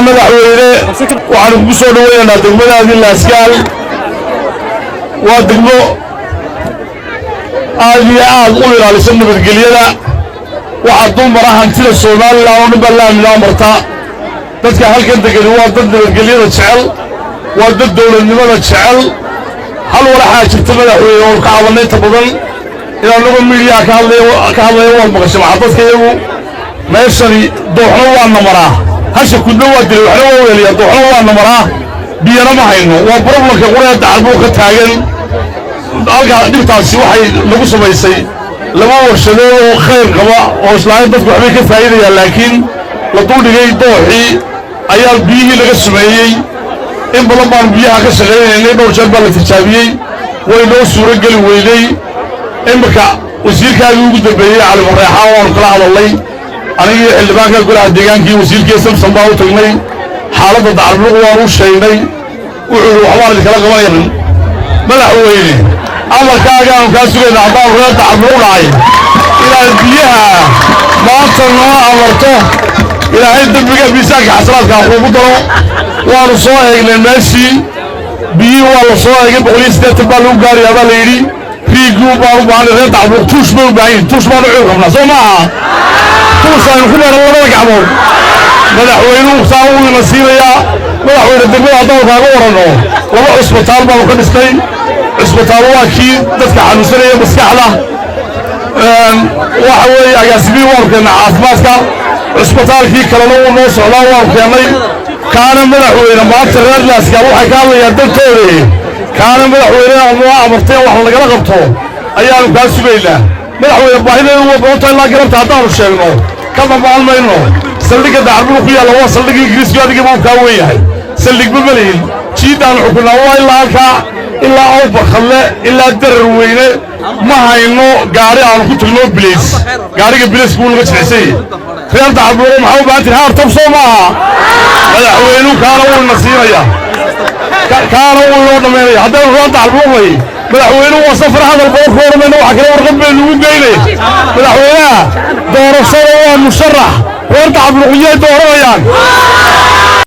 madaxweyne waxaan ku soo dhaweynaa degmadaadii Laascaanood waa degmo aad iyo aad u ilaalisan nabadgelyada waxaa dumara hantida Soomaaliland oo dhan la marta dadka halkan degan waa dad nabadgelyada jecel waa dad dawladnimada jecel hal walaxa jirta madaxweyne oo ka cabanay inta badan inaan lagu miidiyaa ka hadlayo waa maqashay waxa dadka iyagu meeshani dooxno waa namaraa hasha kudna waa dilay waxna waa weeliyaa dooxno waa namaraa biyana ma hayno waa problemka quraada dalbu ka taagan halka dhibtaasi waxay lagu samaysay laba warshadeed oo khayr qaba oo islaam dadku waxbay ka faa'iidayaan laakiin la duldhigay dooxii ayaa biyihii laga sameeyay in badan baan biyaha ka shaqeynay dhowr jeer baa la tijaabiyey way noo suuro geli weyday imika wasiirkaagii ugu dambeeyey cali mareexaan waan kala hadalnay anigii xildhibaanka golaha deegaankii wasiirkii samson baa u tagnay xaaladda dacalbuq waan u sheegnay wuxuu waxbaan idinkala qabanaynin madaxweyne amarkaaga aan kaa sugayna haddaan reer dacalbuq dhacay inaad biyaha maanta noo amarto ilaahay dembiga miisaanka xasanaadka ugu daro waanu soo eegnay meeshii biyihii waa la soo eegay 180 baa lagu gaarayaa baa la yidhi riiguu baan u baahnay reer dacalbuq tuush bay u baahan tuush baan u rabnaa soo maaha tuusaan ku meeran labada gacmood madaxweynuhu saa uu ina siinayaa madaxweyne degmada haddaan kaaga waranno laba cusbitaal baanu ka dhistay cusbitaal waa kii dadka xanuunsanaya maskaxda waxa weeye agaasimiin waanu keennay caafimaadka cusbitaalkii kalena wuu noo socdaa waanu keennay kaana madaxweyne maanta reer Laascaanood waxay ka hadlayaan dantooda kaana madaxweyne noo amarteen wax lagala qabto ayaanu kaa sugaynaa madaxweyne baahideedu waa doonta ilaa garabta haddaanu sheegno ka dambaan mayno saldhigga dacalbuq ku yaalla waa saldhiggii ingiriisku adiga buu kaa weyn yahay saldhig ma malihin jiidaan xukunaa waa ilaa halkaa ilaa awbakhalle ilaa darar weyne ma hayno gaari aanu ku tagno bilays gaariga bilays buu naga jecesay reer dacalbuq maxaa u baahan tahay haar tabsoo maaha madaxweynuhu kaana wuu ina siinaya kaana wuu inoo dhammaynaya haddaynu reer dacalbuqnay madaxweynuhu waa safar hadal boo ka hormayna waxa kale warqad baynu ugu geynay madaxweynaha doorashada waa musharax reer dacalbuq yay dooranayaan